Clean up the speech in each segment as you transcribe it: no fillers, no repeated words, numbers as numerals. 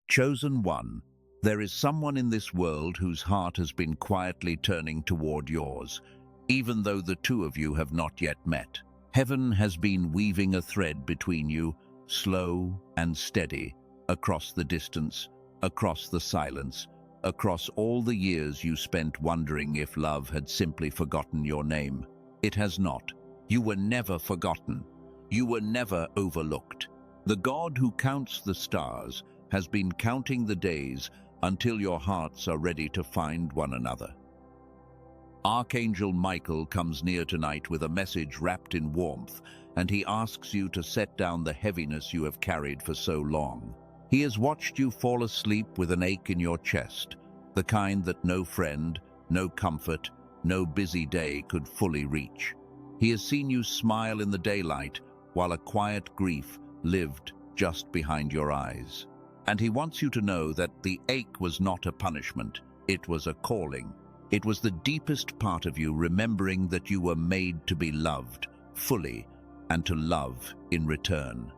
Chosen one, there is someone in this world whose heart has been quietly turning toward yours, even though the two of you have not yet met. Heaven has been weaving a thread between you, slow and steady, across the distance, across the silence, across all the years you spent wondering if love had simply forgotten your name. It has not. You were never forgotten. You were never overlooked. The God who counts the stars has been counting the days until your hearts are ready to find one another. Archangel Michael comes near tonight with a message wrapped in warmth, and he asks you to set down the heaviness you have carried for so long. He has watched you fall asleep with an ache in your chest, the kind that no friend, no comfort, no busy day could fully reach. He has seen you smile in the daylight while a quiet grief lived just behind your eyes. And he wants you to know that the ache was not a punishment, it was a calling. It was the deepest part of you remembering that you were made to be loved fully and to love in return.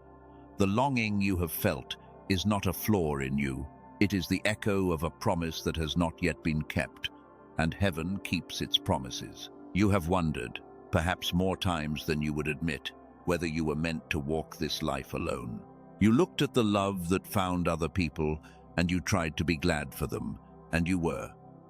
The longing you have felt is not a flaw in you, it is the echo of a promise that has not yet been kept, and heaven keeps its promises. You have wondered, perhaps more times than you would admit, whether you were meant to walk this life alone. You looked at the love that found other people, and you tried to be glad for them, and you were.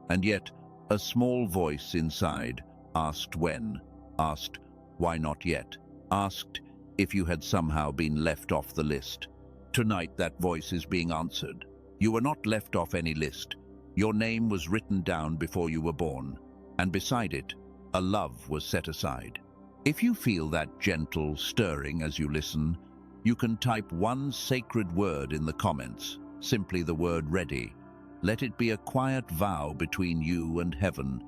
And yet, a small voice inside asked when, asked why not yet, asked if you had somehow been left off the list. Tonight that voice is being answered. You were not left off any list. Your name was written down before you were born, and beside it, a love was set aside. If you feel that gentle stirring as you listen, you can type one sacred word in the comments, simply the word ready. Let it be a quiet vow between you and heaven,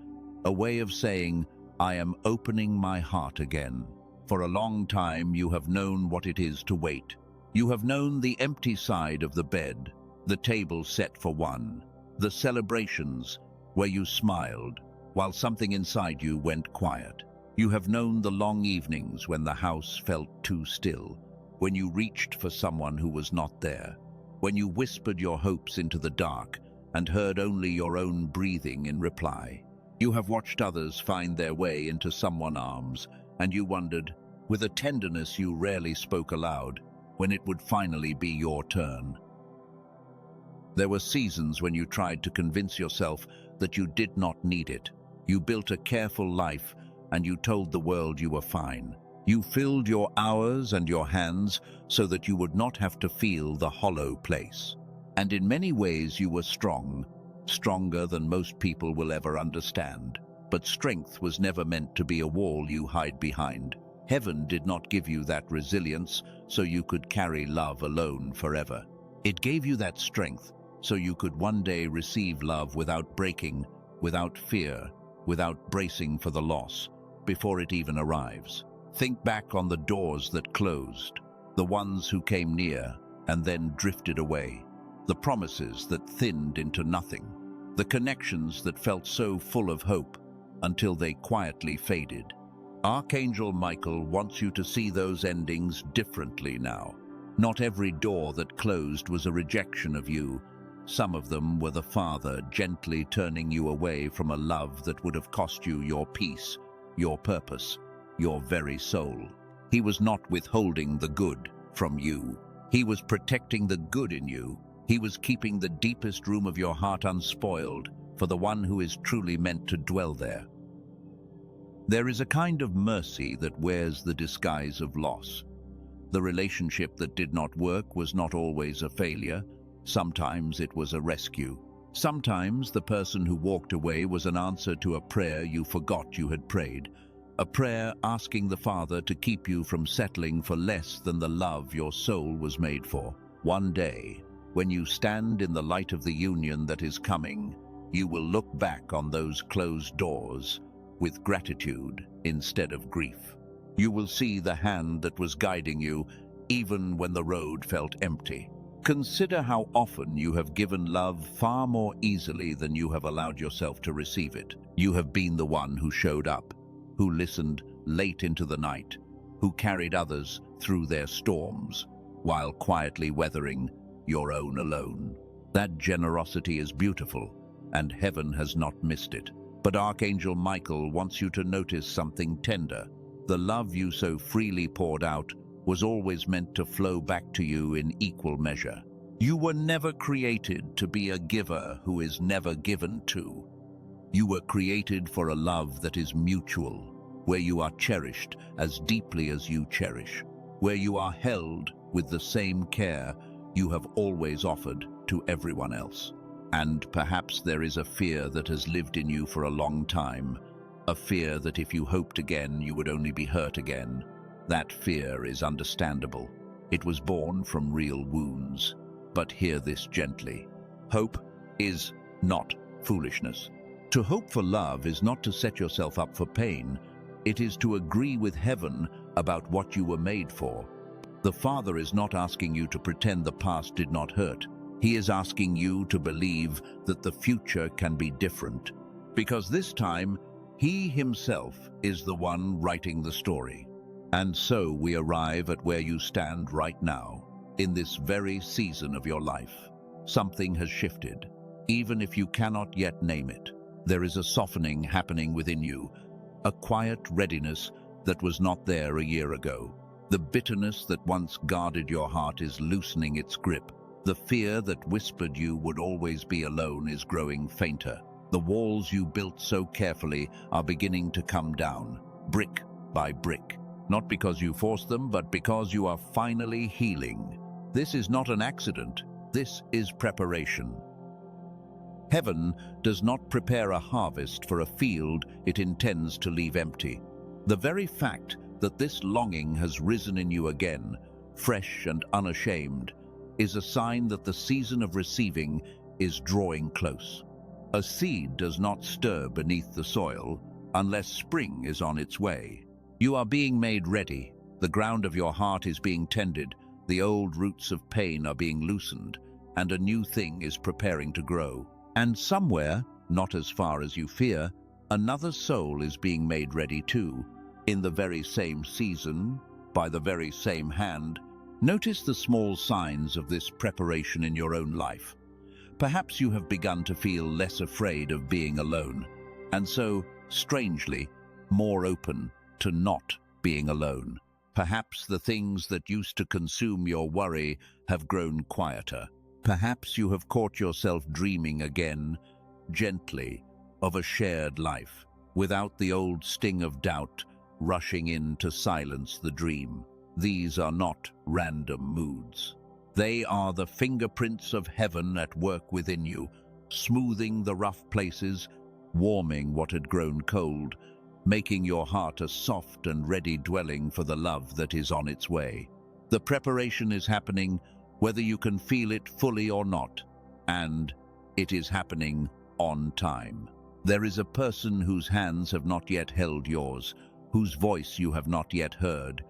a way of saying, I am opening my heart again. For a long time you have known what it is to wait. You have known the empty side of the bed, the table set for one, the celebrations where you smiled while something inside you went quiet. You have known the long evenings when the house felt too still, when you reached for someone who was not there, when you whispered your hopes into the dark and heard only your own breathing in reply. You have watched others find their way into someone's arms, and you wondered, with a tenderness you rarely spoke aloud, when it would finally be your turn. There were seasons when you tried to convince yourself that you did not need it. You built a careful life, and you told the world you were fine. You filled your hours and your hands so that you would not have to feel the hollow place. And in many ways you were strong, stronger than most people will ever understand. But strength was never meant to be a wall you hide behind. Heaven did not give you that resilience so you could carry love alone forever. It gave you that strength so you could one day receive love without breaking, without fear, without bracing for the loss, before it even arrives. Think back on the doors that closed, the ones who came near and then drifted away, the promises that thinned into nothing, the connections that felt so full of hope until they quietly faded. Archangel Michael wants you to see those endings differently now. Not every door that closed was a rejection of you. Some of them were the Father gently turning you away from a love that would have cost you your peace, your purpose, your very soul. He was not withholding the good from you. He was protecting the good in you. He was keeping the deepest room of your heart unspoiled for the one who is truly meant to dwell there. There is a kind of mercy that wears the disguise of loss. The relationship that did not work was not always a failure. Sometimes it was a rescue. Sometimes the person who walked away was an answer to a prayer you forgot you had prayed. A prayer asking the Father to keep you from settling for less than the love your soul was made for. One day, when you stand in the light of the union that is coming, you will look back on those closed doors with gratitude instead of grief. You will see the hand that was guiding you even when the road felt empty. Consider how often you have given love far more easily than you have allowed yourself to receive it. You have been the one who showed up, who listened late into the night, who carried others through their storms, while quietly weathering your own alone. That generosity is beautiful, and heaven has not missed it. But Archangel Michael wants you to notice something tender. The love you so freely poured out was always meant to flow back to you in equal measure. You were never created to be a giver who is never given to. You were created for a love that is mutual, where you are cherished as deeply as you cherish, where you are held with the same care you have always offered to everyone else. And perhaps there is a fear that has lived in you for a long time, a fear that if you hoped again, you would only be hurt again. That fear is understandable. It was born from real wounds. But hear this gently. Hope is not foolishness. To hope for love is not to set yourself up for pain. It is to agree with heaven about what you were made for. The Father is not asking you to pretend the past did not hurt. He is asking you to believe that the future can be different. Because this time, He Himself is the one writing the story. And so we arrive at where you stand right now, in this very season of your life. Something has shifted, even if you cannot yet name it. There is a softening happening within you, a quiet readiness that was not there a year ago. The bitterness that once guarded your heart is loosening its grip. The fear that whispered you would always be alone is growing fainter. The walls you built so carefully are beginning to come down, brick by brick. Not because you forced them, but because you are finally healing. This is not an accident. This is preparation. Heaven does not prepare a harvest for a field it intends to leave empty. The very fact that this longing has risen in you again, fresh and unashamed, is a sign that the season of receiving is drawing close. A seed does not stir beneath the soil unless spring is on its way. You are being made ready. The ground of your heart is being tended. The old roots of pain are being loosened, and a new thing is preparing to grow. And somewhere, not as far as you fear, another soul is being made ready too, in the very same season, by the very same hand. Notice the small signs of this preparation in your own life. Perhaps you have begun to feel less afraid of being alone, and so, strangely, more open to not being alone. Perhaps the things that used to consume your worry have grown quieter. Perhaps you have caught yourself dreaming again, gently, of a shared life, without the old sting of doubt rushing in to silence the dream. These are not random moods. They are the fingerprints of heaven at work within you, smoothing the rough places, warming what had grown cold, making your heart a soft and ready dwelling for the love that is on its way. The preparation is happening whether you can feel it fully or not, and it is happening on time. There is a person whose hands have not yet held yours, whose voice you have not yet heard,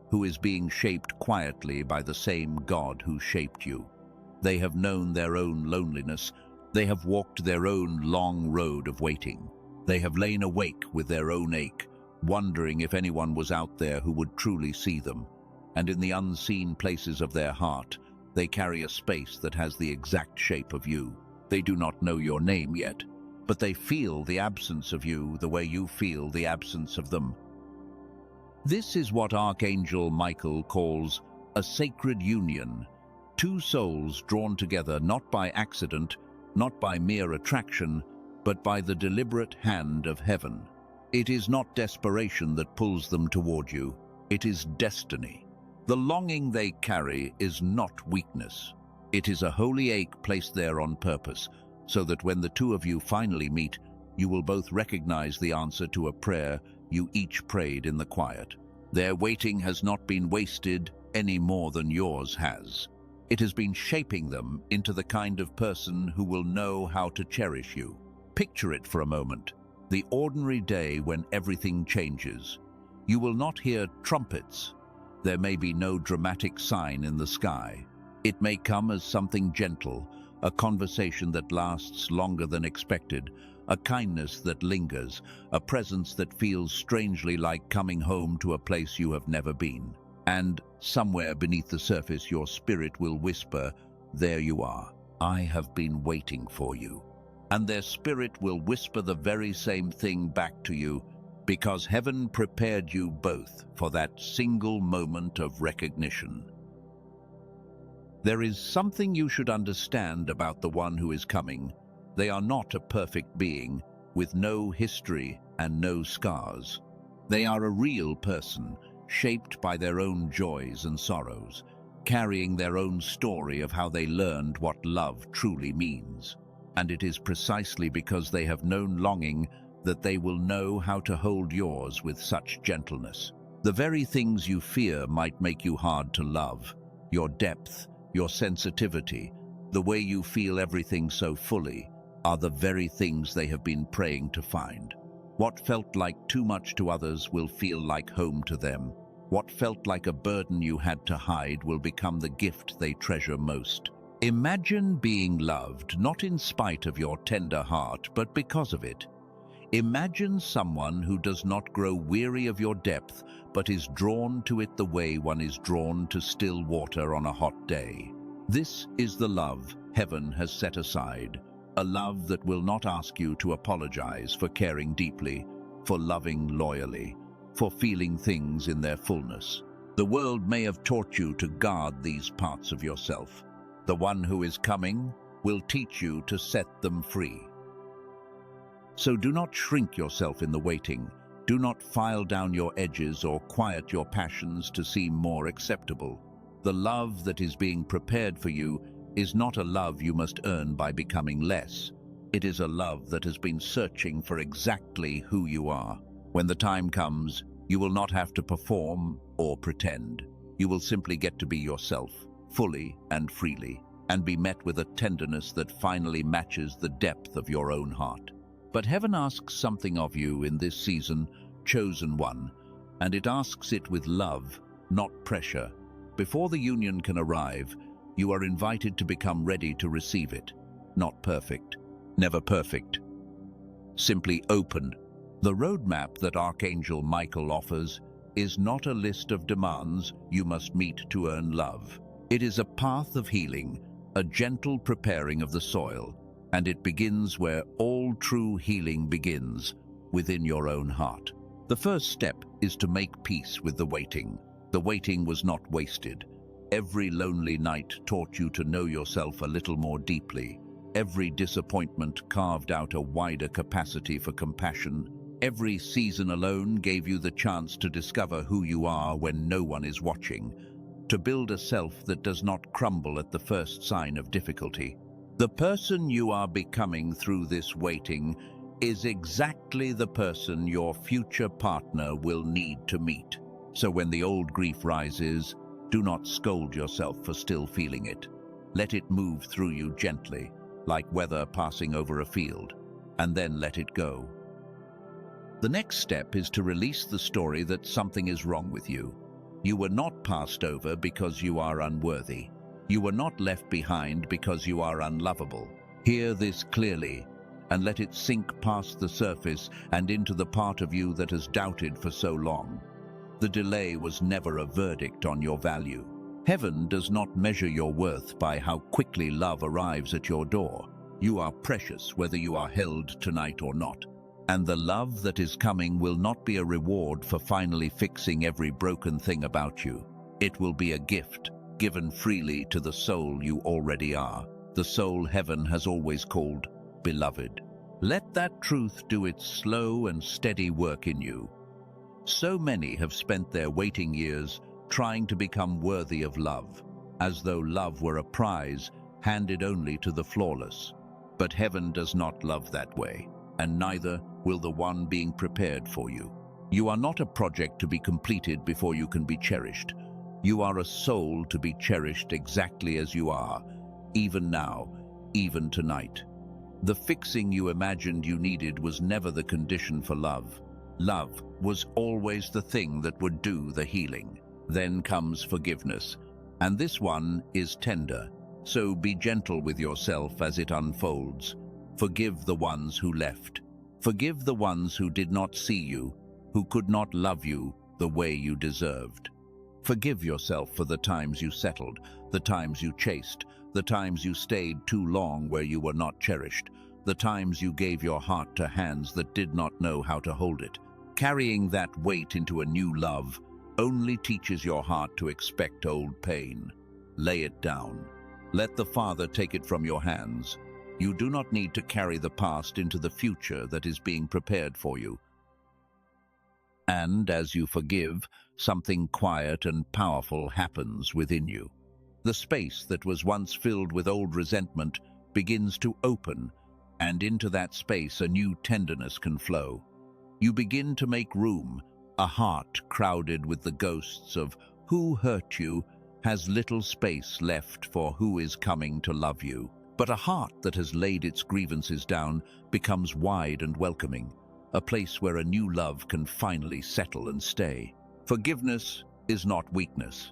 who is being shaped quietly by the same God who shaped you. They have known their own loneliness. They have walked their own long road of waiting. They have lain awake with their own ache, wondering if anyone was out there who would truly see them. And in the unseen places of their heart, they carry a space that has the exact shape of you. They do not know your name yet, but they feel the absence of you the way you feel the absence of them. This is what Archangel Michael calls a sacred union, two souls drawn together not by accident, not by mere attraction, but by the deliberate hand of heaven. It is not desperation that pulls them toward you, it is destiny. The longing they carry is not weakness. It is a holy ache placed there on purpose, so that when the two of you finally meet, you will both recognize the answer to a prayer you each prayed in the quiet. Their waiting has not been wasted any more than yours has. It has been shaping them into the kind of person who will know how to cherish you. Picture it for a moment, the ordinary day when everything changes. You will not hear trumpets. There may be no dramatic sign in the sky. It may come as something gentle, a conversation that lasts longer than expected, a kindness that lingers, a presence that feels strangely like coming home to a place you have never been. And somewhere beneath the surface, your spirit will whisper, "There you are." "I have been waiting for you." And their spirit will whisper the very same thing back to you, because heaven prepared you both for that single moment of recognition. There is something you should understand about the one who is coming. They are not a perfect being, with no history and no scars. They are a real person, shaped by their own joys and sorrows, carrying their own story of how they learned what love truly means. And it is precisely because they have known longing that they will know how to hold yours with such gentleness. The very things you fear might make you hard to love. Your depth, your sensitivity, the way you feel everything so fully, are the very things they have been praying to find. What felt like too much to others will feel like home to them. What felt like a burden you had to hide will become the gift they treasure most. Imagine being loved, not in spite of your tender heart, but because of it. Imagine someone who does not grow weary of your depth, but is drawn to it the way one is drawn to still water on a hot day. This is the love heaven has set aside, a love that will not ask you to apologize for caring deeply, for loving loyally, for feeling things in their fullness. The world may have taught you to guard these parts of yourself. The one who is coming will teach you to set them free. So do not shrink yourself in the waiting. Do not file down your edges or quiet your passions to seem more acceptable. The love that is being prepared for you is not a love you must earn by becoming less. It is a love that has been searching for exactly who you are. When the time comes, you will not have to perform or pretend. You will simply get to be yourself, fully and freely, and be met with a tenderness that finally matches the depth of your own heart. But heaven asks something of you in this season, chosen one, and it asks it with love, not pressure. Before the union can arrive, you are invited to become ready to receive it. Not perfect, never perfect. Simply open. The roadmap that Archangel Michael offers is not a list of demands you must meet to earn love. It is a path of healing, a gentle preparing of the soil, and it begins where all true healing begins, within your own heart. The first step is to make peace with the waiting. The waiting was not wasted. Every lonely night taught you to know yourself a little more deeply. Every disappointment carved out a wider capacity for compassion. Every season alone gave you the chance to discover who you are when no one is watching, to build a self that does not crumble at the first sign of difficulty. The person you are becoming through this waiting is exactly the person your future partner will need to meet. So when the old grief rises, do not scold yourself for still feeling it. Let it move through you gently, like weather passing over a field, and then let it go. The next step is to release the story that something is wrong with you. You were not passed over because you are unworthy. You were not left behind because you are unlovable. Hear this clearly, and let it sink past the surface and into the part of you that has doubted for so long. The delay was never a verdict on your value. Heaven does not measure your worth by how quickly love arrives at your door. You are precious whether you are held tonight or not. And the love that is coming will not be a reward for finally fixing every broken thing about you. It will be a gift, given freely to the soul you already are, the soul heaven has always called beloved. Let that truth do its slow and steady work in you. So many have spent their waiting years trying to become worthy of love, as though love were a prize handed only to the flawless. But heaven does not love that way, and neither will the one being prepared for you. You are not a project to be completed before you can be cherished. You are a soul to be cherished exactly as you are, even now, even tonight. The fixing you imagined you needed was never the condition for love. Love was always the thing that would do the healing. Then comes forgiveness, and this one is tender. So be gentle with yourself as it unfolds. Forgive the ones who left. Forgive the ones who did not see you, who could not love you the way you deserved. Forgive yourself for the times you settled, the times you chased, the times you stayed too long where you were not cherished, the times you gave your heart to hands that did not know how to hold it. Carrying that weight into a new love only teaches your heart to expect old pain. Lay it down. Let the Father take it from your hands. You do not need to carry the past into the future that is being prepared for you. And as you forgive, something quiet and powerful happens within you. The space that was once filled with old resentment begins to open, and into that space a new tenderness can flow. You begin to make room. A heart crowded with the ghosts of who hurt you has little space left for who is coming to love you. But a heart that has laid its grievances down becomes wide and welcoming, a place where a new love can finally settle and stay. Forgiveness is not weakness,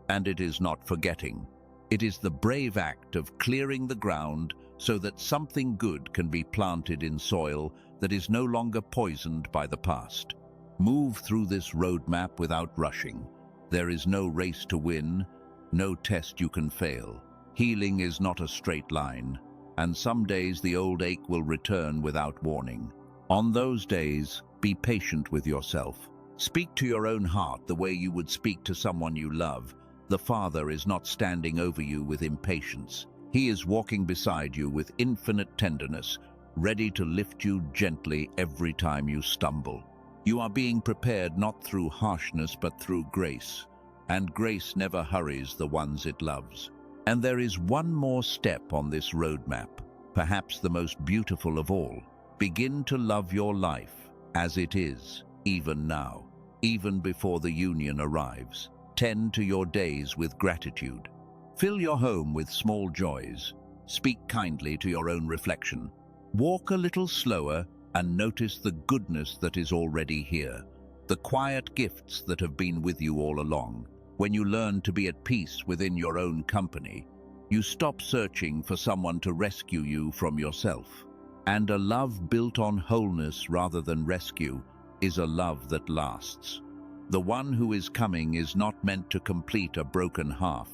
and it is not forgetting. It is the brave act of clearing the ground so that something good can be planted in soil that is no longer poisoned by the past. Move through this roadmap without rushing. There is no race to win, no test you can fail. Healing is not a straight line, and some days the old ache will return without warning. On those days, be patient with yourself. Speak to your own heart the way you would speak to someone you love. The Father is not standing over you with impatience. He is walking beside you with infinite tenderness, ready to lift you gently every time you stumble. You are being prepared not through harshness but through grace, and grace never hurries the ones it loves. And there is one more step on this roadmap, perhaps the most beautiful of all. Begin to love your life as it is, even now, even before the union arrives. Tend to your days with gratitude. Fill your home with small joys. Speak kindly to your own reflection. Walk a little slower and notice the goodness that is already here, the quiet gifts that have been with you all along. When you learn to be at peace within your own company, you stop searching for someone to rescue you from yourself. And a love built on wholeness rather than rescue is a love that lasts. The one who is coming is not meant to complete a broken half.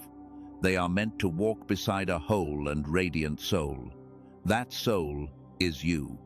They are meant to walk beside a whole and radiant soul. That soul is you.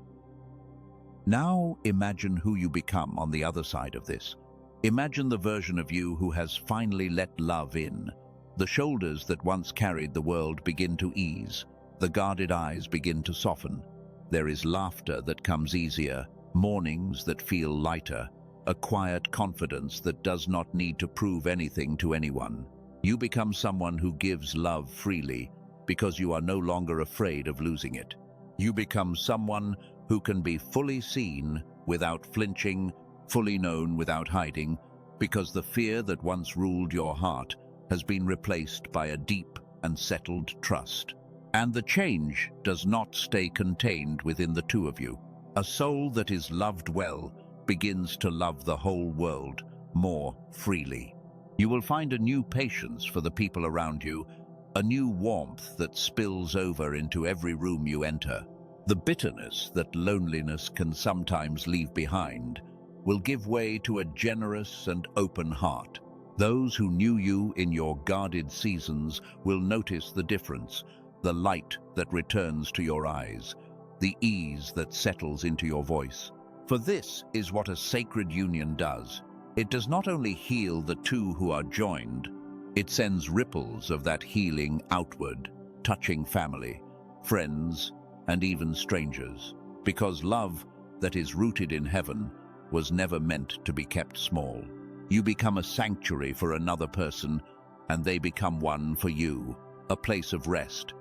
Now imagine who you become on the other side of this. Imagine the version of you who has finally let love in. The shoulders that once carried the world begin to ease. The guarded eyes begin to soften. There is laughter that comes easier, mornings that feel lighter, a quiet confidence that does not need to prove anything to anyone. You become someone who gives love freely because you are no longer afraid of losing it. You become someone who can be fully seen without flinching, fully known without hiding, because the fear that once ruled your heart has been replaced by a deep and settled trust. And the change does not stay contained within the two of you. A soul that is loved well begins to love the whole world more freely. You will find a new patience for the people around you, a new warmth that spills over into every room you enter. The bitterness that loneliness can sometimes leave behind will give way to a generous and open heart. Those who knew you in your guarded seasons will notice the difference, the light that returns to your eyes, the ease that settles into your voice. For this is what a sacred union does. It does not only heal the two who are joined, it sends ripples of that healing outward, touching family, friends, and even strangers. Because love that is rooted in heaven was never meant to be kept small. You become a sanctuary for another person, and they become one for you, a place of rest,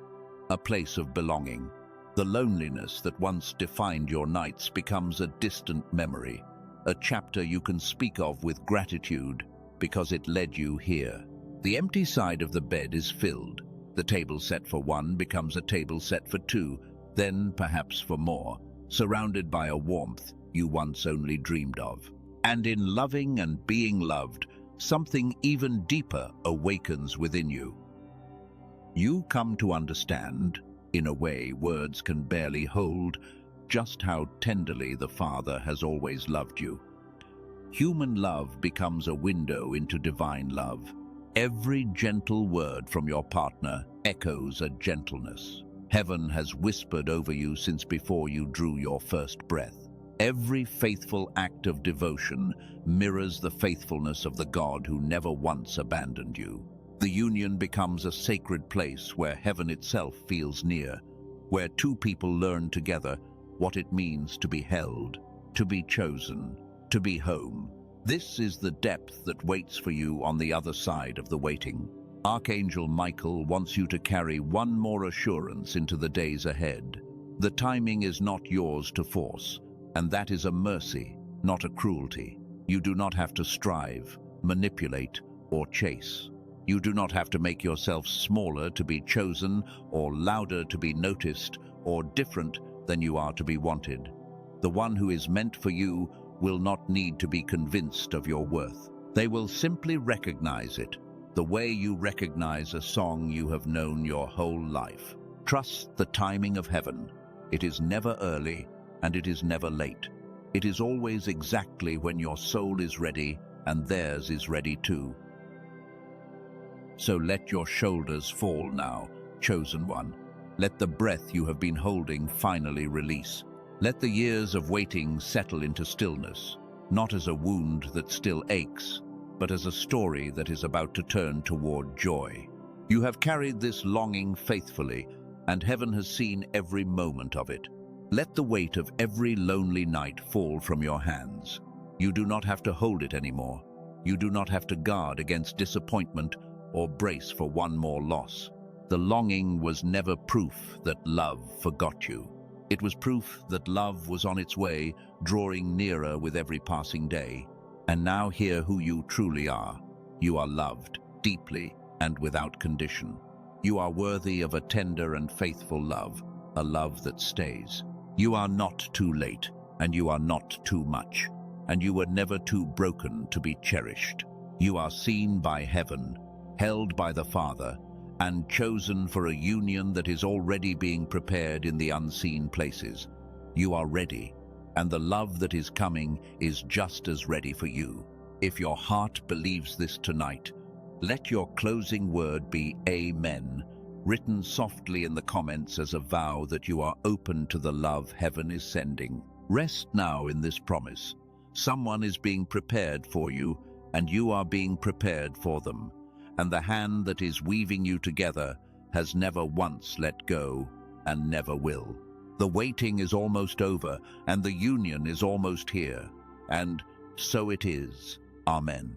a place of belonging. The loneliness that once defined your nights becomes a distant memory, a chapter you can speak of with gratitude because it led you here. The empty side of the bed is filled. The table set for one becomes a table set for two, then perhaps for more, surrounded by a warmth you once only dreamed of. And in loving and being loved, something even deeper awakens within you. You come to understand, in a way words can barely hold, just how tenderly the Father has always loved you. Human love becomes a window into divine love, Every gentle word from your partner echoes a gentleness. Heaven has whispered over you since before you drew your first breath. Every faithful act of devotion mirrors the faithfulness of the God who never once abandoned you. The union becomes a sacred place where heaven itself feels near, where two people learn together what it means to be held, to be chosen, to be home. This is the depth that waits for you on the other side of the waiting. Archangel Michael wants you to carry one more assurance into the days ahead. The timing is not yours to force, and that is a mercy, not a cruelty. You do not have to strive, manipulate, or chase. You do not have to make yourself smaller to be chosen, or louder to be noticed, or different than you are to be wanted. The one who is meant for you will not need to be convinced of your worth. They will simply recognize it, the way you recognize a song you have known your whole life. Trust the timing of heaven. It is never early, and it is never late. It is always exactly when your soul is ready, and theirs is ready too. So let your shoulders fall now, chosen one. Let the breath you have been holding finally release. Let the years of waiting settle into stillness, not as a wound that still aches, but as a story that is about to turn toward joy. You have carried this longing faithfully, and heaven has seen every moment of it. Let the weight of every lonely night fall from your hands. You do not have to hold it anymore. You do not have to guard against disappointment or brace for one more loss. The longing was never proof that love forgot you. It was proof that love was on its way, drawing nearer with every passing day. And now hear who you truly are. You are loved, deeply and without condition. You are worthy of a tender and faithful love, a love that stays. You are not too late, and you are not too much, and you were never too broken to be cherished. You are seen by heaven, held by the Father, and chosen for a union that is already being prepared in the unseen places. You are ready, and the love that is coming is just as ready for you. If your heart believes this tonight, let your closing word be Amen, written softly in the comments as a vow that you are open to the love heaven is sending. Rest now in this promise. Someone is being prepared for you, and you are being prepared for them. And the hand that is weaving you together has never once let go and never will. The waiting is almost over, and the union is almost here. And so it is. Amen.